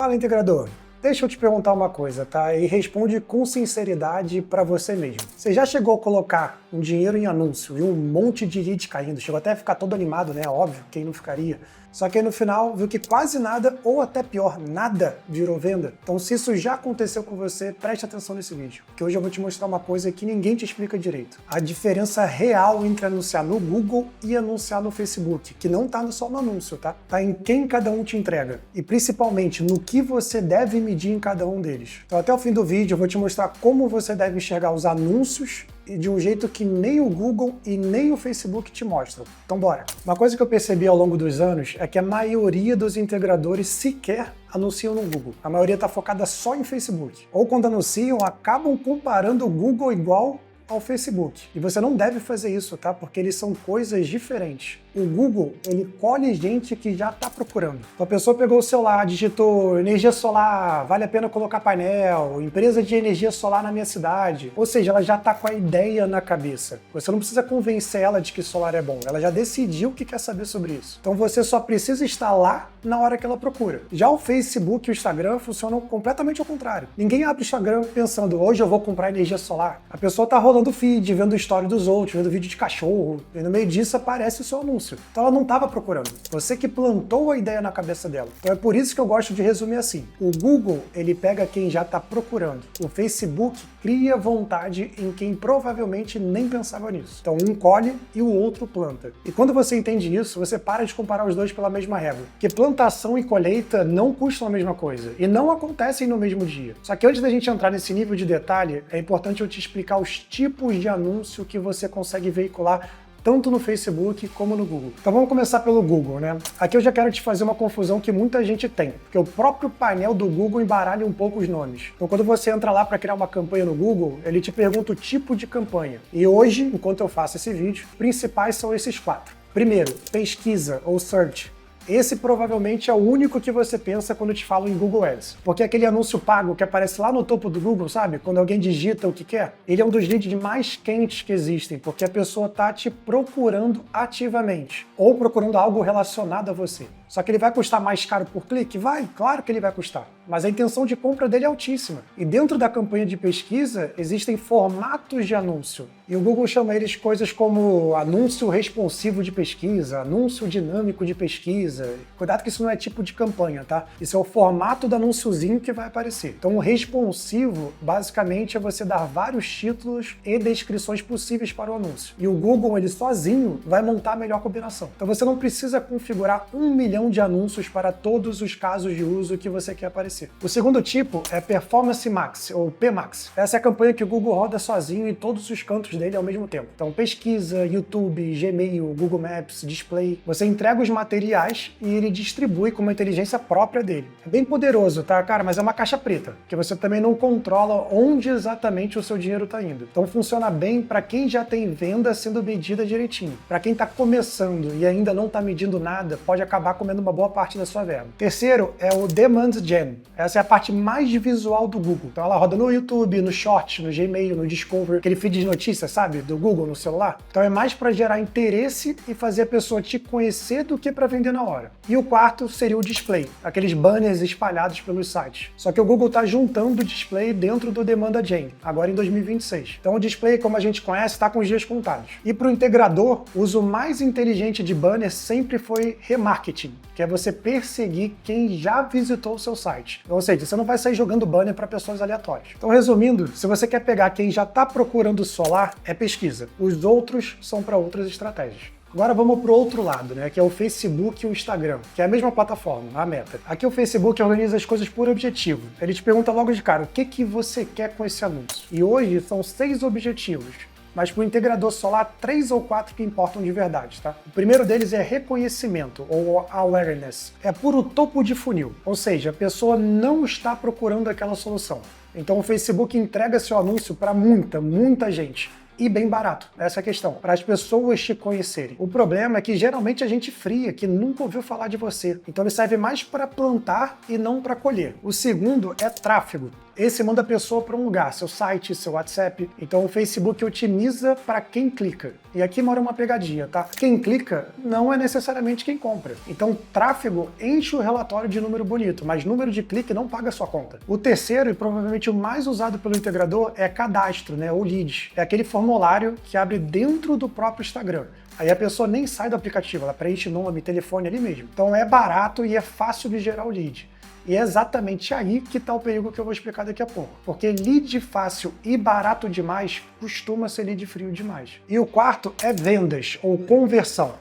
Fala, integrador. Deixa eu te perguntar uma coisa, tá? E responde com sinceridade para você mesmo. Você já chegou a colocar um dinheiro em anúncio e um monte de lead caindo? Chegou até a ficar todo animado, né? Óbvio, quem não ficaria? Só que aí no final viu que quase nada, ou até pior, nada virou venda. Então se isso já aconteceu com você, preste atenção nesse vídeo, porque hoje eu vou te mostrar uma coisa que ninguém te explica direito. A diferença real entre anunciar no Google e anunciar no Facebook, que não tá só no anúncio, tá? Tá em quem cada um te entrega e principalmente no que você deve medir em cada um deles. Então até o fim do vídeo eu vou te mostrar como você deve enxergar os anúncios e de um jeito que nem o Google e nem o Facebook te mostram. Então bora! Uma coisa que eu percebi ao longo dos anos é que a maioria dos integradores sequer anunciam no Google. A maioria está focada só em Facebook. Ou quando anunciam, acabam comparando o Google igual ao Facebook. E você não deve fazer isso, tá? Porque eles são coisas diferentes. O Google, ele colhe gente que já está procurando. Então a pessoa pegou o celular, digitou energia solar, vale a pena colocar painel, empresa de energia solar na minha cidade. Ou seja, ela já está com a ideia na cabeça. Você não precisa convencer ela de que solar é bom. Ela já decidiu que quer saber sobre isso. Então você só precisa estar lá na hora que ela procura. Já o Facebook e o Instagram funcionam completamente ao contrário. Ninguém abre o Instagram pensando, hoje eu vou comprar energia solar. A pessoa está rolando o feed, vendo a história dos outros, vendo vídeo de cachorro, e no meio disso aparece o seu anúncio. Então ela não estava procurando. Você que plantou a ideia na cabeça dela. Então é por isso que eu gosto de resumir assim. O Google, ele pega quem já está procurando. O Facebook cria vontade em quem provavelmente nem pensava nisso. Então um colhe e o outro planta. E quando você entende isso, você para de comparar os dois pela mesma régua. Porque plantação e colheita não custam a mesma coisa. E não acontecem no mesmo dia. Só que antes da gente entrar nesse nível de detalhe, é importante eu te explicar os tipos de anúncio que você consegue veicular tanto no Facebook como no Google. Então vamos começar pelo Google, né? Aqui eu já quero te fazer uma confusão que muita gente tem, porque o próprio painel do Google embaralha um pouco os nomes. Então quando você entra lá para criar uma campanha no Google, ele te pergunta o tipo de campanha. E hoje, enquanto eu faço esse vídeo, os principais são esses 4. Primeiro, pesquisa ou search. Esse provavelmente é o único que você pensa quando te falam em Google Ads. Porque aquele anúncio pago que aparece lá no topo do Google, sabe? Quando alguém digita o que quer, ele é um dos leads mais quentes que existem, porque a pessoa está te procurando ativamente, ou procurando algo relacionado a você. Só que ele vai custar mais caro por clique? Vai, claro que ele vai custar. Mas a intenção de compra dele é altíssima. E dentro da campanha de pesquisa, existem formatos de anúncio. E o Google chama eles coisas como anúncio responsivo de pesquisa, anúncio dinâmico de pesquisa. Cuidado que isso não é tipo de campanha, tá? Isso é o formato do anúnciozinho que vai aparecer. Então o responsivo, basicamente, é você dar vários títulos e descrições possíveis para o anúncio. E o Google, ele sozinho, vai montar a melhor combinação. Então você não precisa configurar 1 milhão de anúncios para todos os casos de uso que você quer aparecer. O segundo tipo é Performance Max, ou PMax. Essa é a campanha que o Google roda sozinho em todos os cantos dele ao mesmo tempo. Então, pesquisa, YouTube, Gmail, Google Maps, Display. Você entrega os materiais e ele distribui com uma inteligência própria dele. É bem poderoso, tá, cara? Mas é uma caixa preta, que você também não controla onde exatamente o seu dinheiro está indo. Então, funciona bem para quem já tem venda sendo medida direitinho. Para quem está começando e ainda não está medindo nada, pode acabar comendo uma boa parte da sua verba. Terceiro é o Demand Gen. Essa é a parte mais visual do Google. Então ela roda no YouTube, no Short, no Gmail, no Discover, aquele feed de notícias, sabe? Do Google no celular. Então é mais para gerar interesse e fazer a pessoa te conhecer do que para vender na hora. E o quarto seria o Display, aqueles banners espalhados pelos sites. Só que o Google está juntando o Display dentro do Demand Gen, agora em 2026. Então o Display, como a gente conhece, está com os dias contados. E para o integrador, o uso mais inteligente de banner sempre foi remarketing, que é você perseguir quem já visitou o seu site. Ou seja, você não vai sair jogando banner para pessoas aleatórias. Então, resumindo, se você quer pegar quem já está procurando solar, é pesquisa. Os outros são para outras estratégias. Agora vamos para o outro lado, né, que é o Facebook e o Instagram, que é a mesma plataforma, a Meta. Aqui o Facebook organiza as coisas por objetivo. Ele te pergunta logo de cara, o que você quer com esse anúncio? E hoje são 6 objetivos. Mas para o integrador solar, 3 ou 4 que importam de verdade, tá? O primeiro deles é reconhecimento, ou awareness. É puro topo de funil, ou seja, a pessoa não está procurando aquela solução. Então o Facebook entrega seu anúncio para muita gente. e bem barato. Essa é a questão, para as pessoas te conhecerem. O problema é que geralmente a gente fria, que nunca ouviu falar de você. Então ele serve mais para plantar e não para colher. O segundo é tráfego. Esse manda a pessoa para um lugar, seu site, seu WhatsApp. Então o Facebook otimiza para quem clica. E aqui mora uma pegadinha, tá? Quem clica não é necessariamente quem compra. Então tráfego enche o relatório de número bonito, mas número de clique não paga a sua conta. O terceiro, e provavelmente o mais usado pelo integrador, é cadastro, né? Ou leads. É aquele formulário que abre dentro do próprio Instagram. Aí a pessoa nem sai do aplicativo, ela preenche nome, telefone ali mesmo. Então é barato e é fácil de gerar o lead. E é exatamente aí que está o perigo que eu vou explicar daqui a pouco. Porque lead fácil e barato demais costuma ser lead frio demais. E o quarto é vendas ou conversão.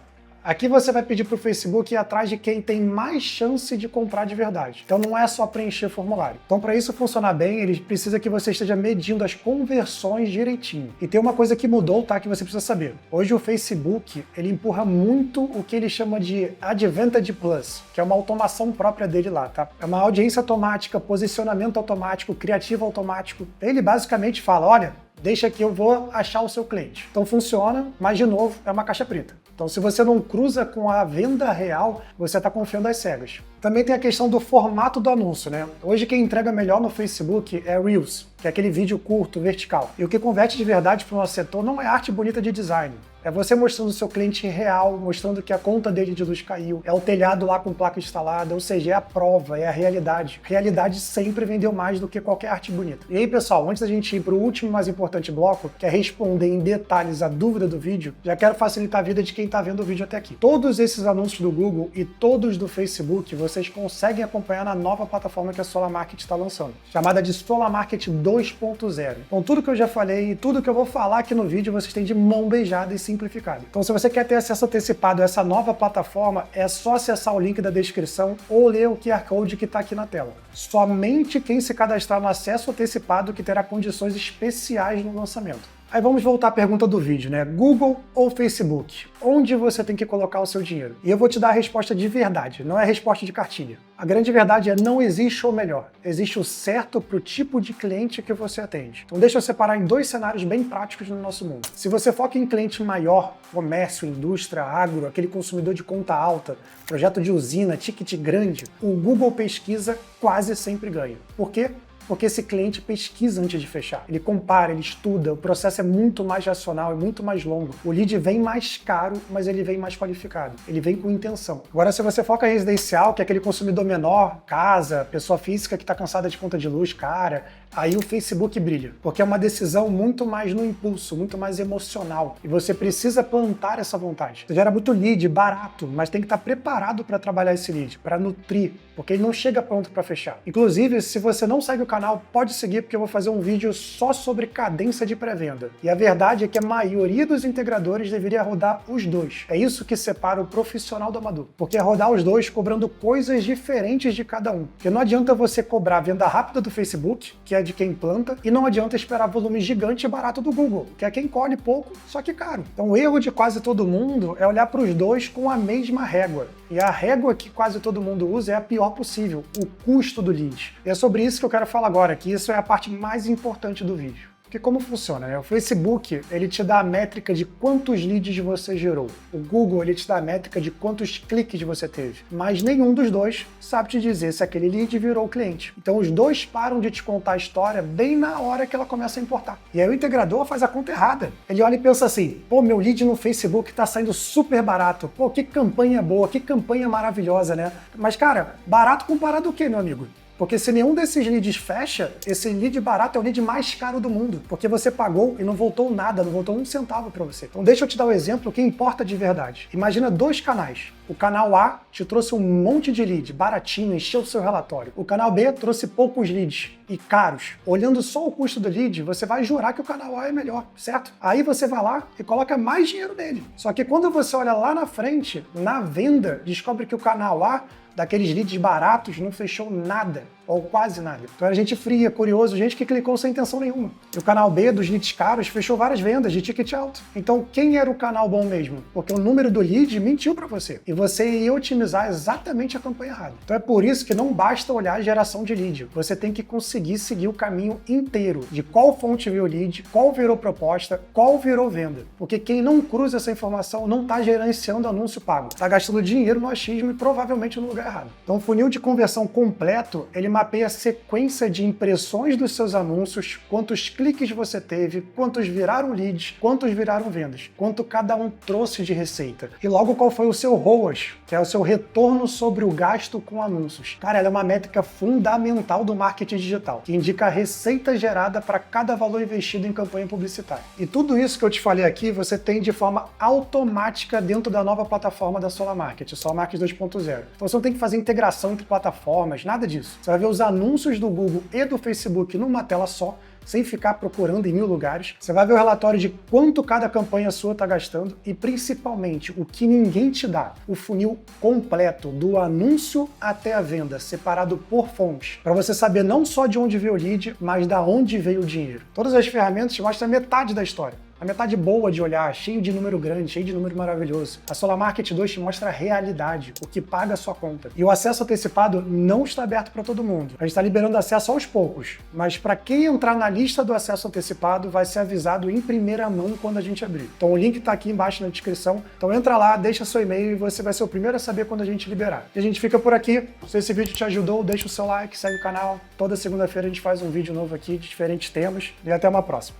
Aqui você vai pedir para o Facebook ir atrás de quem tem mais chance de comprar de verdade. Então não é só preencher formulário. Então para isso funcionar bem, ele precisa que você esteja medindo as conversões direitinho. E tem uma coisa que mudou, tá? Que você precisa saber. Hoje o Facebook, ele empurra muito o que ele chama de Advantage Plus, que é uma automação própria dele lá, tá? É uma audiência automática, posicionamento automático, criativo automático. Ele basicamente fala, olha, deixa que eu vou achar o seu cliente. Então funciona, mas de novo, é uma caixa preta. Então se você não cruza com a venda real, você está confiando às cegas. Também tem a questão do formato do anúncio, né? Hoje quem entrega melhor no Facebook é Reels, que é aquele vídeo curto, vertical. E o que converte de verdade para o nosso setor não é arte bonita de design. É você mostrando o seu cliente real, mostrando que a conta dele de luz caiu, é o telhado lá com placa instalada, ou seja, é a prova, é a realidade. Realidade sempre vendeu mais do que qualquer arte bonita. E aí, pessoal, antes da gente ir para o último e mais importante bloco, que é responder em detalhes a dúvida do vídeo, já quero facilitar a vida de quem está vendo o vídeo até aqui. Todos esses anúncios do Google e todos do Facebook, vocês conseguem acompanhar na nova plataforma que a Solar Market está lançando, chamada de Solar Market 2.0. Então tudo que eu já falei e tudo que eu vou falar aqui no vídeo, vocês têm de mão beijada e simplificado. Então se você quer ter acesso antecipado a essa nova plataforma, é só acessar o link da descrição ou ler o QR Code que está aqui na tela. Somente quem se cadastrar no acesso antecipado que terá condições especiais no lançamento. Aí vamos voltar à pergunta do vídeo, né? Google ou Facebook? Onde você tem que colocar o seu dinheiro? E eu vou te dar a resposta de verdade, não é a resposta de cartilha. A grande verdade é não existe o melhor. Existe o certo para o tipo de cliente que você atende. Então deixa eu separar em dois cenários bem práticos no nosso mundo. Se você foca em cliente maior, comércio, indústria, agro, aquele consumidor de conta alta, projeto de usina, ticket grande, o Google Pesquisa quase sempre ganha. Por quê? Porque esse cliente pesquisa antes de fechar. Ele compara, ele estuda, o processo é muito mais racional, é muito mais longo. O lead vem mais caro, mas ele vem mais qualificado. Ele vem com intenção. Agora, se você foca em residencial, que é aquele consumidor menor, casa, pessoa física que está cansada de conta de luz, cara, aí o Facebook brilha. Porque é uma decisão muito mais no impulso, muito mais emocional. E você precisa plantar essa vontade. Você gera muito lead, barato, mas tem que estar preparado para trabalhar esse lead, para nutrir, porque ele não chega pronto para fechar. Inclusive, se você não segue o canal, pode seguir, porque eu vou fazer um vídeo só sobre cadência de pré-venda. E a verdade é que a maioria dos integradores deveria rodar os dois. É isso que separa o profissional do amador. Porque é rodar os dois cobrando coisas diferentes de cada um. Porque não adianta você cobrar a venda rápida do Facebook, que é de quem planta, e não adianta esperar volume gigante e barato do Google, que é quem colhe pouco, só que caro. Então o erro de quase todo mundo é olhar para os dois com a mesma régua. E a régua que quase todo mundo usa é a pior possível, o custo do lead. E é sobre isso que eu quero falar agora, que isso é a parte mais importante do vídeo. Porque como funciona, né? O Facebook, ele te dá a métrica de quantos leads você gerou. O Google, ele te dá a métrica de quantos cliques você teve. Mas nenhum dos dois sabe te dizer se aquele lead virou cliente. Então os dois param de te contar a história bem na hora que ela começa a importar. E aí o integrador faz a conta errada. Ele olha e pensa assim, pô, meu lead no Facebook tá saindo super barato. Pô, que campanha boa, que campanha maravilhosa, né? Mas, cara, barato comparado ao quê, meu amigo? Porque se nenhum desses leads fecha, esse lead barato é o lead mais caro do mundo. Porque você pagou e não voltou nada, não voltou um centavo para você. Então deixa eu te dar um exemplo que importa de verdade. Imagina dois canais. O canal A te trouxe um monte de lead, baratinho, encheu o seu relatório. O canal B trouxe poucos leads e caros. Olhando só o custo do lead, você vai jurar que o canal A é melhor, certo? Aí você vai lá e coloca mais dinheiro nele. Só que quando você olha lá na frente, na venda, descobre que o canal A daqueles leads baratos não fechou nada, ou quase nada. Então era gente fria, curioso, gente que clicou sem intenção nenhuma. E o canal B dos leads caros fechou várias vendas de ticket alto. Então quem era o canal bom mesmo? Porque o número do lead mentiu para você. E você ia otimizar exatamente a campanha errada. Então é por isso que não basta olhar a geração de lead. Você tem que conseguir seguir o caminho inteiro de qual fonte veio o lead, qual virou proposta, qual virou venda. Porque quem não cruza essa informação não está gerenciando anúncio pago. Está gastando dinheiro no achismo e provavelmente no lugar errado. Então o funil de conversão completo, ele mapeia a sequência de impressões dos seus anúncios, quantos cliques você teve, quantos viraram leads, quantos viraram vendas, quanto cada um trouxe de receita. E logo qual foi o seu ROAS, que é o seu retorno sobre o gasto com anúncios. Cara, ela é uma métrica fundamental do marketing digital, que indica a receita gerada para cada valor investido em campanha publicitária. E tudo isso que eu te falei aqui, você tem de forma automática dentro da nova plataforma da Solar Market, Solar Market 2.0. Então você não tem que fazer integração entre plataformas, nada disso. Você vai ver os anúncios do Google e do Facebook numa tela só, sem ficar procurando em 1000 lugares. Você vai ver o relatório de quanto cada campanha sua está gastando e, principalmente, o que ninguém te dá, o funil completo, do anúncio até a venda, separado por fontes, para você saber não só de onde veio o lead, mas da onde veio o dinheiro. Todas as ferramentas te mostram metade da história. A metade boa de olhar, cheio de número grande, cheio de número maravilhoso. A Solar Market 2 te mostra a realidade, o que paga a sua conta. E o acesso antecipado não está aberto para todo mundo. A gente está liberando acesso aos poucos, mas para quem entrar na lista do acesso antecipado vai ser avisado em primeira mão quando a gente abrir. Então o link está aqui embaixo na descrição. Então entra lá, deixa seu e-mail e você vai ser o primeiro a saber quando a gente liberar. E a gente fica por aqui. Se esse vídeo te ajudou, deixa o seu like, segue o canal. Toda segunda-feira a gente faz um vídeo novo aqui de diferentes temas. E até uma próxima.